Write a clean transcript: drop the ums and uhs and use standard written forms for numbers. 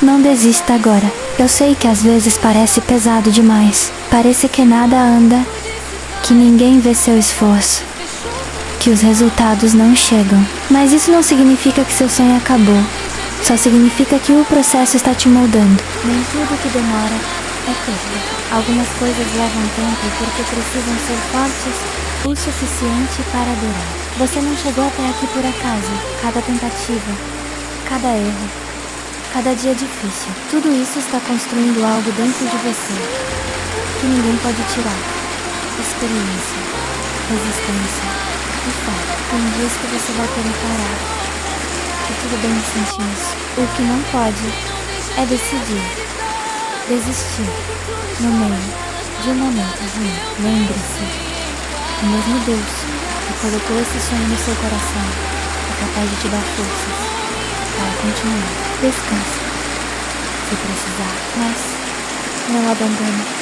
Não desista agora. Eu sei que às vezes parece pesado demais. Parece que nada anda, que ninguém vê seu esforço, que os resultados não chegam. Mas isso não significa que seu sonho acabou. Só significa que o processo está te moldando. Nem tudo que demora é perda. Algumas coisas levam tempo porque precisam ser fortes o suficiente para durar. Você não chegou até aqui por acaso. Cada tentativa, cada erro, cada dia difícil, tudo isso está construindo algo dentro de você que ninguém pode tirar. Experiência, resistência e fé. Tem dias que você vai querer parar. E tudo bem sentir isso. O que não pode é decidir desistir no meio de um momento ruim. Lembre-se, o mesmo Deus que colocou esse sonho no seu coração é capaz de te dar forças para continuar. Descanse se precisar, mas não abandone.